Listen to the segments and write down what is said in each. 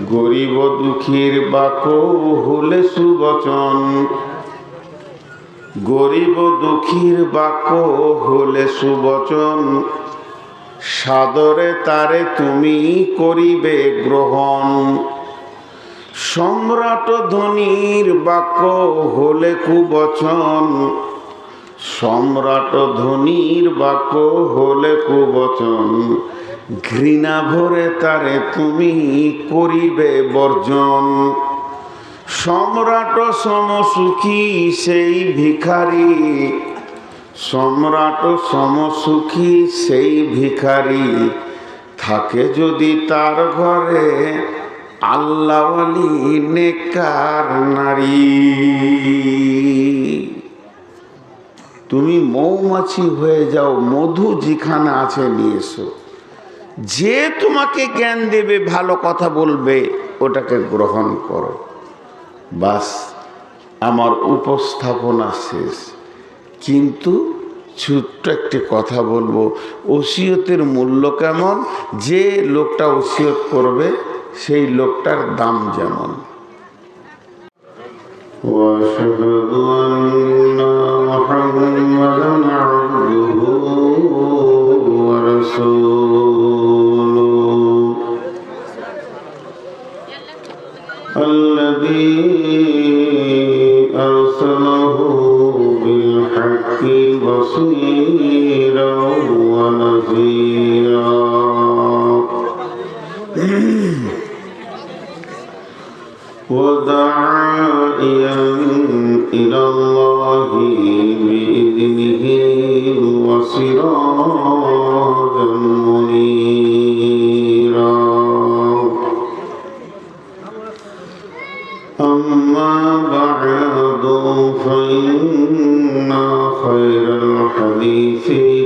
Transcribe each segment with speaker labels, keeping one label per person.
Speaker 1: গরিব দুঃখীর বাক্য হলে সুবচন, গরিব দুঃখীর বাক্য হলে সুবচন, সাদরে তারে তুমি করিবে গ্রহণ। সম্রাট ধনীর বাক্য হলে কুবচন, সম্রাট ধনীর বাক্য হলে কুবচন, ঘৃণা ভরে তারে তুমি করিবে বর্জন। সম্রাট সমসুখী সেই ভিখারি, সম্রাট সমসুখী সেই ভিখারি, থাকে যদি তার ঘরে আল্লাহওয়ালি নেককার নারী। তুমি মৌমাছি হয়ে যাও, মধু যেখানে আছে নিয়ে এসো। যে তোমাকে জ্ঞান দেবে, ভালো কথা বলবে, ওটাকে গ্রহণ করো। বাস, আমার উপস্থাপনা শেষ। কিন্তু ছোট্ট একটি কথা বলবো, ওসিয়তের মূল্য কেমন, যে লোকটা ওসিয়ত করবে সেই লোকটার দাম যেমন। وأشهد أن محمدا عبده ورسوله الذي أرسله بالحق بصيرا ونذيرا وداعيا إلى الله بإذنه وسراجا منيرا. أما بعد فإن خير الحديث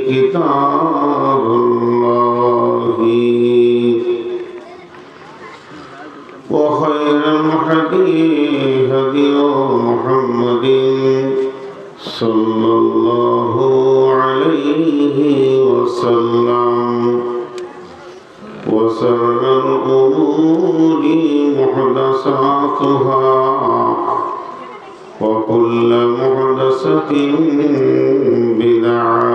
Speaker 1: كتاب الله، وخير الهدي هدي محمد صلى الله عليه وسلم، وشر الأمور محدثاتها، وكل محدثة بدعة،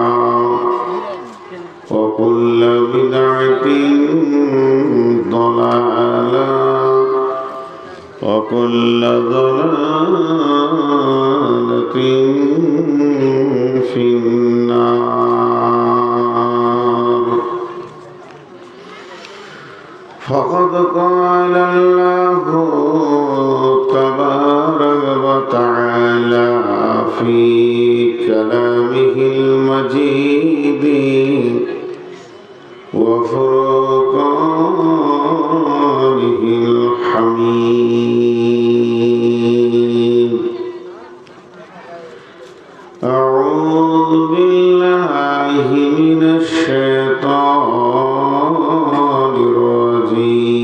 Speaker 1: وكل بدعة ضلالة، وكل ضلالة في النار. فقد قال الله تبارك وتعالى في كلامه المجيد وفرقانه الحميد: أعوذ بالله من الشيطان الرجيم.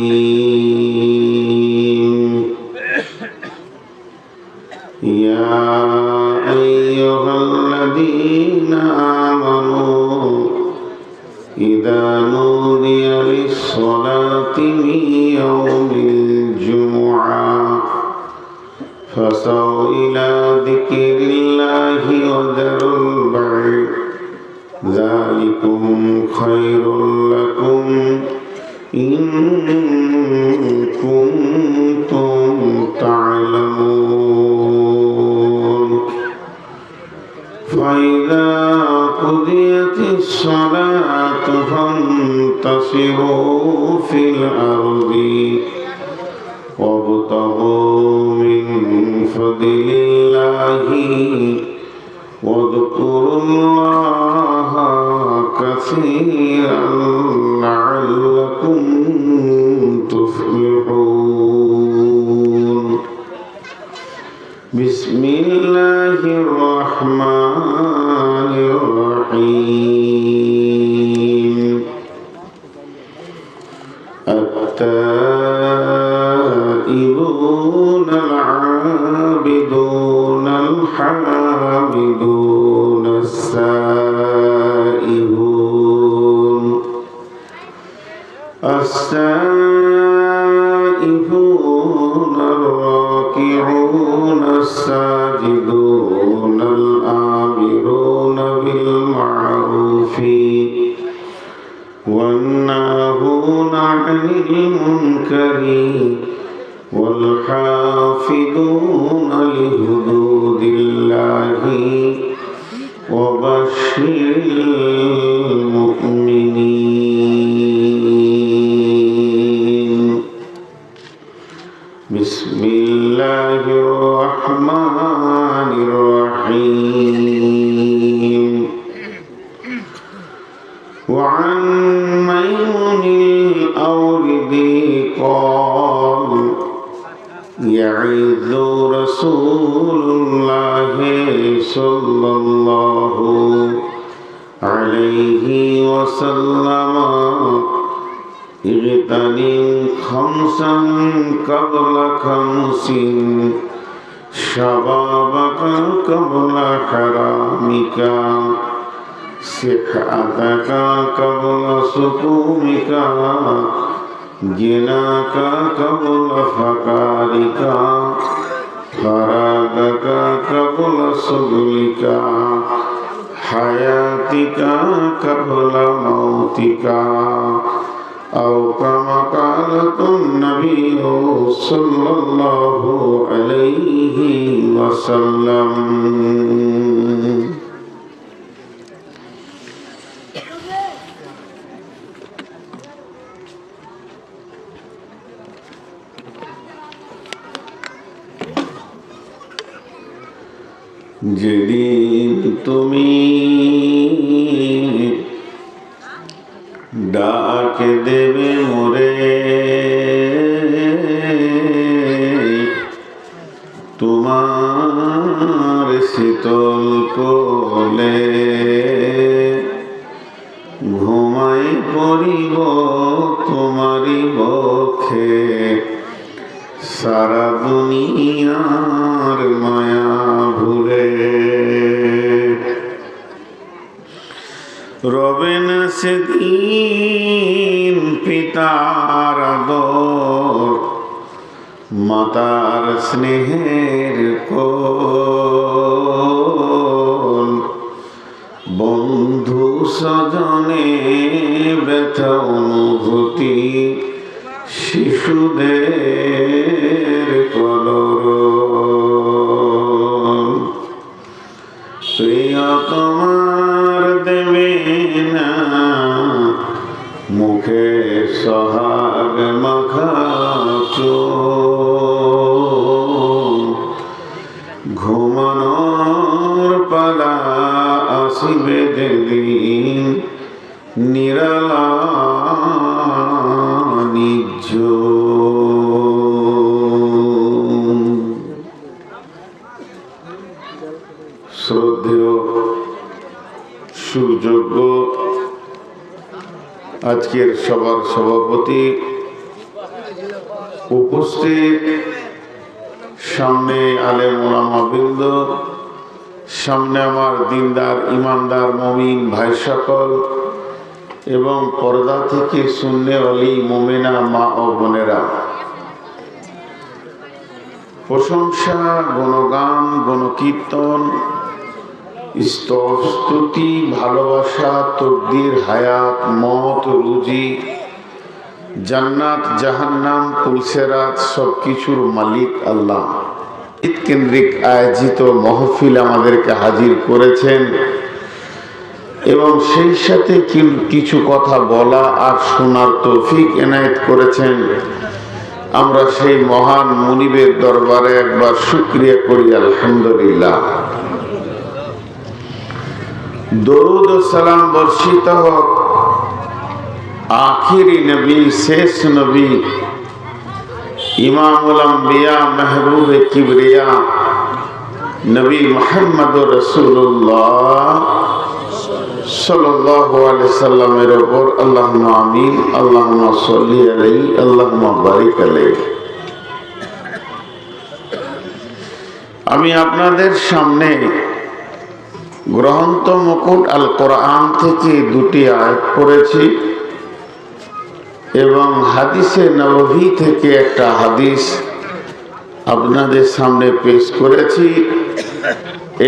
Speaker 1: يا أيها الذين آمنوا إذا نودي للصلاة من يوم الجمعة فاسعوا إلى ذكر الله وذروا البيع، ذلكم خير لكم إن كنتم تعلمون. فإذا قضيت الصلاة فانتشروا في الأرض وابتغوا من فضل الله واذكروا الله كثيرا لعلكم تفلحون. بسم الله الرحمن الرحيم. التائبون العابدون الحامدون السائحون الراكعون الساجدون الآمرون بالمعروف والناهون عن المنكر والحافظون لحدود الله وبشر المؤمنين. بسم الله الرحمن الرحيم. وعن ميمون الأوردي قال يعظ رسول الله صلى الله عليه وسلم اغتنم خمسا قبل خمس شبابك قبل حرامك صحتك قبل سقومك غناك قبل فقارك فراغك قبل شغلك حياتك قبل موتك أو كما قال النبي صلى الله عليه وسلم. যেদিন তুমি ডাক দেবে মোরে তোমার শীতল কোলে ঘুমাই পড়িব তোমারি বক্ষে সারা দুনিয়ার মায়া ভুলে রবে না সেদিন পিতার আদর মাতার স্নেহের কোল বন্ধু স্বজনে ব্যথা অনুভূতি শিশুদের কলরব প্রিয়তমার দেবে না মুখে সোহাগ মাখা ঘুমানোর পালা আসিবে যেদিন নিরালা শ্রদ্ধেয় সুযোগ্য আজকের সভার সভাপতি উপস্থিত সামনে আলেম ওলামা বৃন্দ সামনে আমার দিনদার ইমানদার মুমিন ভাই সকল এবং পর্দা থেকে সুন্নে ওয়ালি মুমিনা মা ও বোনেরা প্রশংসা গুণগান গুণকীর্তন স্তুতি ভালোবাসা তকদির হায়াত মত রুজি জান্নাত জাহান্নাম পুলসেরাত সবকিছুর মালিক আল্লাহ ঈদ কেন্দ্রিক আয়োজিত মাহফিল আমাদেরকে হাজির করেছেন এবং সেই সাথে কিছু কথা বলা আর শোনার তৌফিক এনায়েত করেছেন। আমরা সেই মহান মুনিবের দরবারে একবার শুকরিয়া করি আলহামদুলিল্লাহ। দরুদ ও সালাম বর্ষিত হোক আখিরি নবী শেষ নবী ইমামুল আম্বিয়া মেহবুবে কিবরিয়া নবী মুহাম্মদুর রাসূলুল্লাহ সাল্লাল্লাহু আলাইহি সাল্লামের উপর আল্লাহুম্মা আমিন আল্লাহুম্মা সাল্লি আলাইহি আল্লাহুম্মা বারিক আলাইহি। আমি আপনাদের সামনে গ্রন্থ মুকুট আল কোরআন থেকে দুটি আয়াত পড়েছি এবং হাদিসে নববী থেকে একটা হাদিস আপনাদের সামনে পেশ করেছি।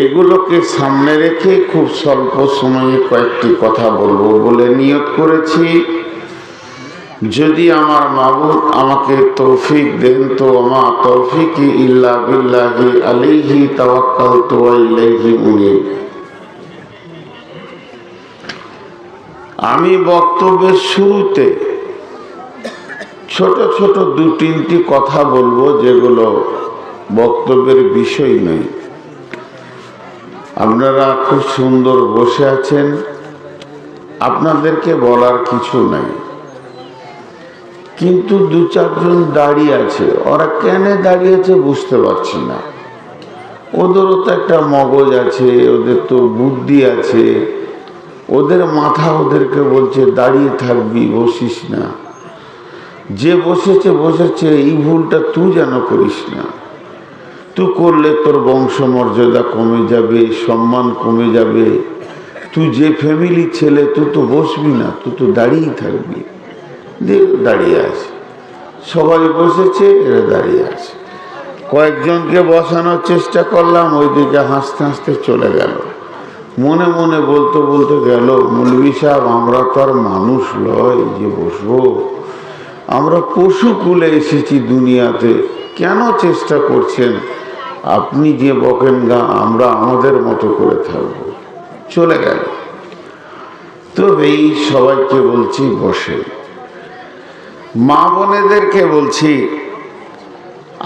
Speaker 1: এগুলোকে সামনে রেখে খুব স্বল্প সময়ে কয়েকটি কথা বলবো বলে নিয়ত করেছি। যদি আমার মাবুদ আমাকে তৌফিক দেন তো আমা তৌফিকি ইল্লা বিল্লাহি আলাইহি তাওয়াক্কালতু ওয়া ইলাইহি উনীব। আমি বক্তব্যের শুরুতে ছোট ছোট 2-3টি কথা বলবো, যেগুলো বক্তব্যের বিষয় নয়। আপনারা খুব সুন্দর বসে আছেন, আপনাদেরকে বলার কিছু নাই, কিন্তু 2-4 জন দাঁড়িয়ে আছে। ওরা কেন দাঁড়িয়ে আছে বুঝতে পারছি না। ওদেরও তো একটা মগজ আছে, ওদের তো বুদ্ধি আছে, ওদের মাথা ওদেরকে বলছে দাঁড়িয়ে থাকবি, বসিস না। যে বসেছে বসেছে, এই ভুলটা তুই যেন করিস না। তুই করলে তোর বংশমর্যাদা কমে যাবে, সম্মান কমে যাবে। তুই যে ফ্যামিলির ছেলে, তুই তো বসবি না, তুই তো দাঁড়িয়েই থাকবি। দাঁড়িয়ে আছে, সবাই বসেছে, এরা দাঁড়িয়ে আছে। কয়েকজনকে বসানোর চেষ্টা করলাম, ওইদিকে হাসতে হাসতে চলে গেল। মনে মনে বলতে বলতে গেল, মৌলভী সাহেব, আমরা তো আর মানুষ নয় যে বসবো। আমরা পশু কুলে এসেছি দুনিয়াতে, কেন চেষ্টা করছেন? আপনি যে বকেন গা, আমরা আমাদের মতো করে থাকবো। চলে গেল। তো এই সবাইকে বলছি বসে। মা বোনেদেরকে বলছি,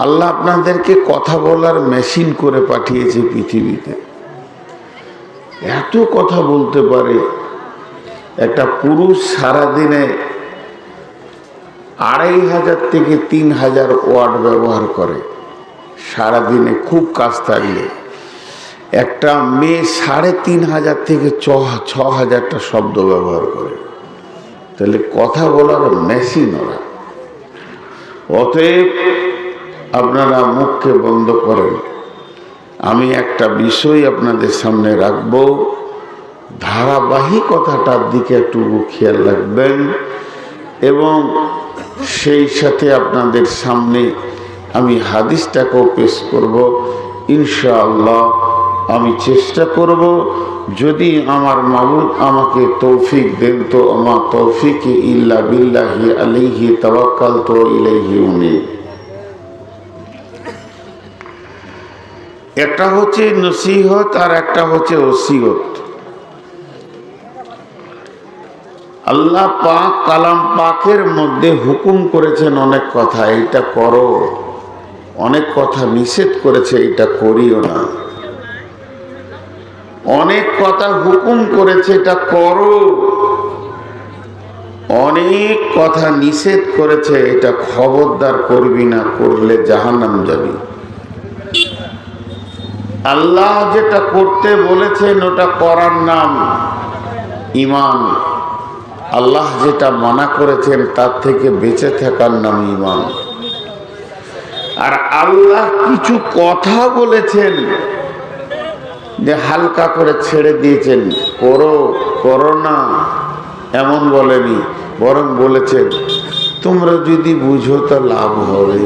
Speaker 1: আল্লাহ আপনাদেরকে কথা বলার মেশিন করে পাঠিয়েছে পৃথিবীতে। এত কথা বলতে পারে। একটা পুরুষ সারাদিনে 2500 থেকে 3000 ওয়ার্ড ব্যবহার করে সারাদিনে, খুব কাজ থাকলে। একটা মেয়ে 3500 থেকে 6000টা শব্দ ব্যবহার করে। তাহলে কথা বলার মেশিন ওরা। অতএব আপনারা মুখকে বন্ধ করেন। আমি একটা বিষয় আপনাদের সামনে রাখবো, ধারাবাহিকতাটার দিকে একটু খেয়াল রাখবেন, এবং সেই সাথে আপনাদের সামনে আমি হাদিসটাকেও পেশ করব ইনশাআল্লাহ। আমি চেষ্টা করব, যদি আমার মাবুদ আমাকে তৌফিক দেন তো আমা তৌফিকি ইল্লা বিল্লাহি আলাইহি তাওয়াক্কালতু ওয়া ইলাইহি উনীব। একটা হচ্ছে নসিহত আর একটা হচ্ছে ওসিয়ত। আল্লাহ পাক কালাম পাকের মধ্যে হুকুম করেছেন অনেক কথা, এটা করো। অনেক কথা নিষেধ করেছে, এটা করিও না। অনেক কথা হুকুম করেছে, এটা করো। অনেক কথা নিষেধ করেছে, এটা খবরদার করবি না, করলে জাহান্নাম যাবি। আল্লাহ যেটা করতে বলেছেন ওটা করার নাম ঈমান। আল্লাহ যেটা মানা করেছেন তার থেকে বেঁচে থাকার নাম ঈমান। আর আল্লাহ কিছু কথা বলেছেন যে হালকা করে ছেড়ে দিয়েছেন, করো করো না এমন বলেনি, বরং বলেছেন তোমরা যদি বুঝো তো লাভ হবে,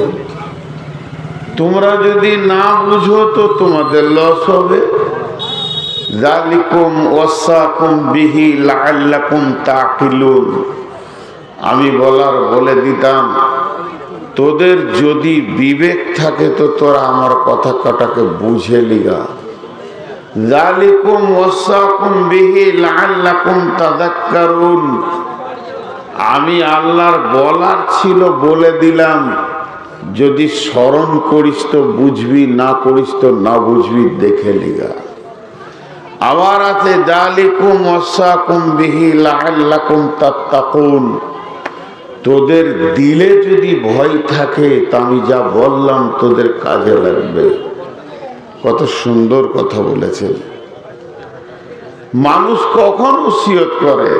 Speaker 1: তোমরা যদি না বুঝো তো তোমাদের লস হবে। যালিকুম ওয়াসাকুম বিহি লাআল্লাকুম তাকিলুন। আমি বলে দিতাম, তোদের যদি বিবেক থাকে তো তোরা আমার কথা কটাকে বুঝে লিগা। যালিকুম ওয়াসাকুম বিহি লাআল্লাকুম তাযাক্কারুন। আমি আল্লাহর বলার ছিল বলে দিলাম, যদি স্মরণ করিস তো বুঝবি, না করিস তো না বুঝবি, দেখে লিগা। আবার আছে যালিকুম ওয়াসাকুম বিহি লাআল্লাকুম তাত্তাকুন। তোদের দিলে যদি ভয় থাকে তা আমি যা বললাম তোদের কাজে লাগবে। কত সুন্দর কথা বলেছেন। মানুষ কখন ওসিয়ত করে?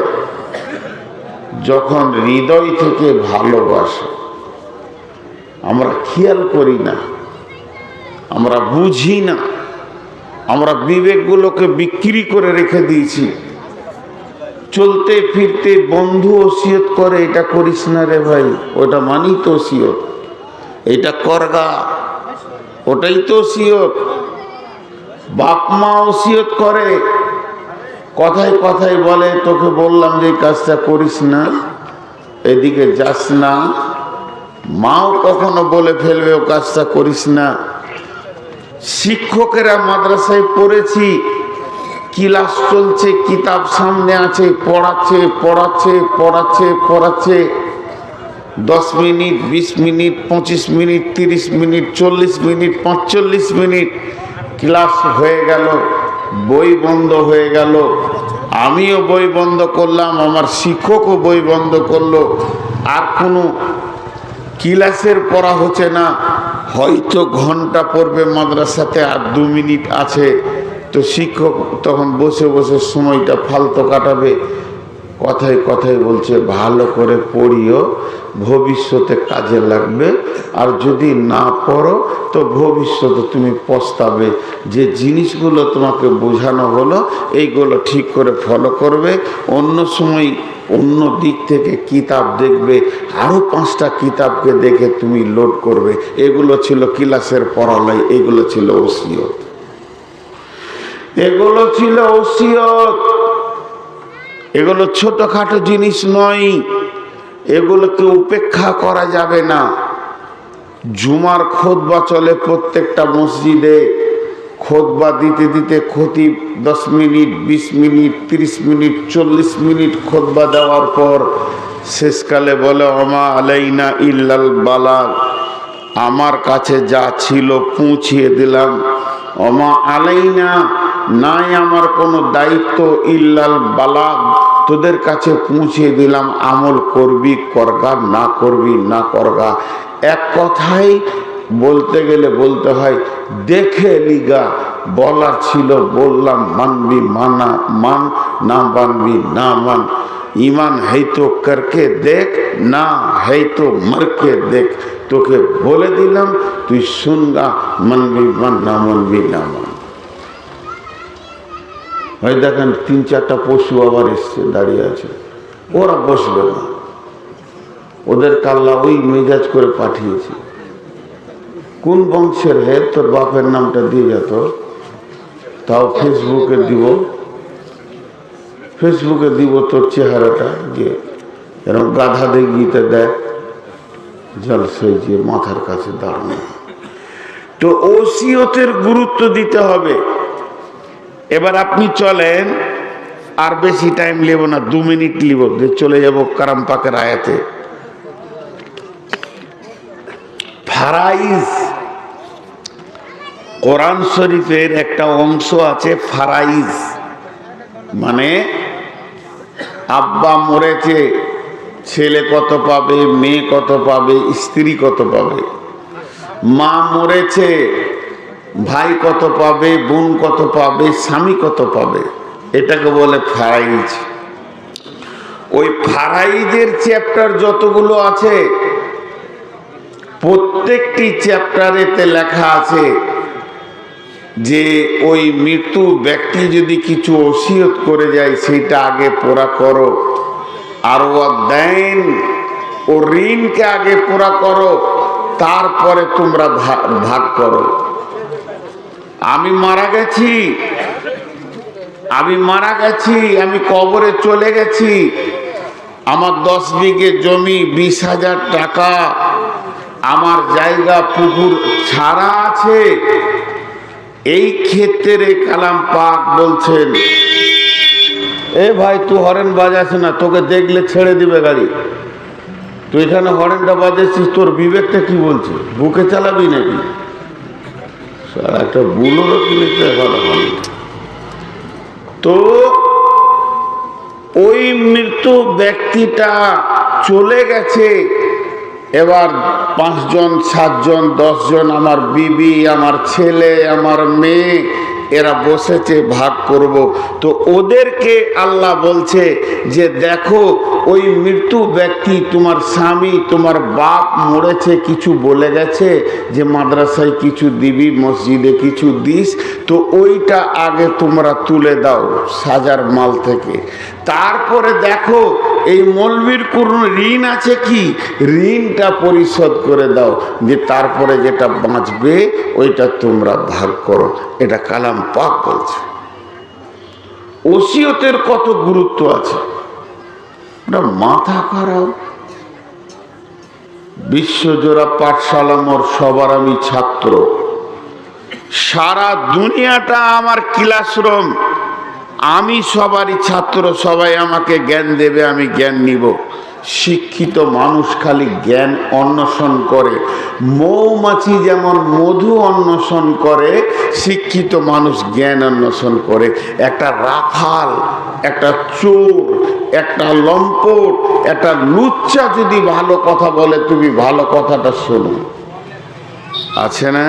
Speaker 1: যখন হৃদয় থেকে ভালোবাসে। আমরা খেয়াল করি না, আমরা বুঝি না, আমরা বিবেকগুলোকে বিক্রি করে রেখে দিয়েছি। চলতে ফিরতে বন্ধু ওসিয়ত করে, এটা করিস না রে ভাই, ওটা মানি তো ওসিয়ত, এটা করগা, ওটাই তো ওসিয়ত। বাপ মা ওসিয়ত করে, কথায় কথায় বলে তোকে বললাম যে এই কাজটা করিস না, এদিকে যাস না। মাও কখনো বলে ফেলবে ও কাজটা করিস না। শিক্ষকেরা মাদ্রাসায় পড়েছি, ক্লাস চলছে, কিতাব সামনে আছে, পড়াচ্ছে পড়াচ্ছে পড়াচ্ছে পড়াচ্ছে, 10 minute 20 minute 25 minute 30 minute 40 minute 45 minute class হয়ে গেল, বই বন্ধ হয়ে গেল। আমিও বই বন্ধ করলাম, আমার শিক্ষকও বই বন্ধ করলো। আর কোনো ক্লাসের পড়া হচ্ছে না। হয়তো ঘন্টা পড়বে মাদ্রাসাতে, আর 2 মিনিট আছে। তো শিক্ষক তখন বসে বসে সময়টা ফালতু কাটাবে। কথায় কথায় বলছে ভালো করে পড়িও, ভবিষ্যতে কাজে লাগবে। আর যদি না পড়ো তো ভবিষ্যতে তুমি পস্তাবে। যে জিনিসগুলো তোমাকে বোঝানো হলো এইগুলো ঠিক করে ফলো করবে। অন্য সময় অন্য দিক থেকে কিতাব দেখবে, আরও 5টা কিতাবকে দেখে তুমি লোড করবে। এগুলো ছিল ক্লাসের পড়ালাই, এগুলো ছিল ওসিয়ত, এগুলো ছিল ওসিয়ত। এগুলো ছোটখাটো জিনিস নয়, এগুলোকে উপেক্ষা করা যাবে না। জুমার খুতবা চলে প্রত্যেকটা মসজিদে। খুতবা দিতে দিতে খতিব 10 মিনিট 20 মিনিট 30 মিনিট 40 মিনিট খুতবা দেওয়ার পর শেষকালে বলে ওমা আলাইনা ইল্লাল বালাগ, আমার কাছে যা ছিল পৌঁছিয়ে দিলাম। ওমা আলাইনা, নাই আমার কোনো দায়িত্ব, ইল্লাল বালাগ, তোদের কাছে পৌঁছিয়ে দিলাম। আমল করবি করগা, না করবি না করগা। এক কথাই বলতে গেলে বলতে হয় দেখে লিগা। বলার ছিল বললাম, মানবি মানা মান, না মানবি না মান। ईमान है तो करके देख, ना है तो मर के देख। তোকে বলে দিলাম, তুই শুনগা, মানবি মান, না মানবি না মান। ওই দেখেন 3-4টা পশু আবার এসছে, দাঁড়িয়ে আছে। ওরা বসবে না, ওদের কাল্লা ওই মেজাজ করে পাঠিয়েছে। কোন বংশের হে, তোর বাপের নামটা দিয়ে যেত, তাও ফেসবুকে দিব, ফেসবুকে দিব তোর চেহারাটা দিয়ে। এরকম গাধা দেখিতে দেখ, জলসে যে মাথার কাছে দাঁড়ানো। তো ওসিয়তের গুরুত্ব দিতে হবে। এবার আপনি চলেন, আর বেশি টাইম নেব না, 2 মিনিট নিব, চলে যাব কারাম পাকের আয়াতে। ফারাইজ, কোরআন শরীফের একটা অংশ আছে ফারাইজ, মানে আব্বা মরেছে, ছেলে কত পাবে, মেয়ে কত পাবে, স্ত্রী কত পাবে। মা মরেছে, ভাই কত পাবে, বোন কত পাবে, স্বামী কত পাবে। এটাকে বলে ফারাইজ। ওই ফারাইজের চ্যাপ্টার যতগুলো আছে, প্রত্যেকটি চ্যাপ্টারেতে লেখা আছে যে ওই মৃত্যু ব্যক্তি যদি কিছু ওসিয়ত করে যায় সেটা আগে পুরা করো। আর ও দেন, ও ঋণকে আগে পুরা করো, তারপরে তোমরা ভাগ করো। আমি মারা গেছি, আমি কবরে চলে গেছি, আমার 10 বিঘে জমি, 20,000 টাকা, আমার জায়গা পুকুর ছাড়া আছে। এই ক্ষেত্রে কালাম পাক বলছেন, এ ভাই তুই হরেন বাজাস না, তোকে দেখলে ছেড়ে দিবে গাড়ি। তুই এখানে হরেনটা বাজাচ্ছিস, তোর বিবেকটা কি বলছে? বুকে চালাবি নাকি? একটা বুলোরও কিনেছে ভালো ভালো। তো ওই মৃত্যু ব্যক্তিটা চলে গেছে। এবার 5 জন 7 জন 10 জন, আমার বিবি, আমার ছেলে, আমার মেয়ে, এরা বসেছে ভাগ করব। তো ওদেরকে আল্লাহ বলছে যে দেখো, ওই মৃত্যু ব্যক্তি, তোমার স্বামী, তোমার বাপ মরেছে, কিছু বলে গেছে যে মাদ্রাসায় কিছু দিবি, মসজিদে কিছু দিস, তো ওইটা আগে তোমরা তুলে দাও সাজার মাল থেকে। তারপরে দেখো এই মৌলবীর কোন ঋণ আছে কি? ঋণটা পরিশোধ করে দাও, যে তারপরে যেটা বাঁচবে ওইটা তোমরা ভাগ করো। এটা কালাম পাক বলছে। ওসিয়তের কত গুরুত্ব আছে, ওটা মাথা খারাপ। বিশ্বজোড়া পাঠশালা মোর সবার আমি ছাত্র, সারা দুনিয়াটা আমার ক্লাসরুম, আমি সবারই ছাত্র, সবাই আমাকে জ্ঞান দেবে, আমি জ্ঞান নিব। শিক্ষিত মানুষ খালি জ্ঞান অন্বেষণ করে, মৌমাছি যেমন মধু অন্বেষণ করে, শিক্ষিত মানুষ জ্ঞান অন্বেষণ করে। একটা রাখাল, একটা চোর, একটা লম্পট, একটা লুচ্চা যদি ভালো কথা বলে, তুমি ভালো কথাটা শোনো, আছে না?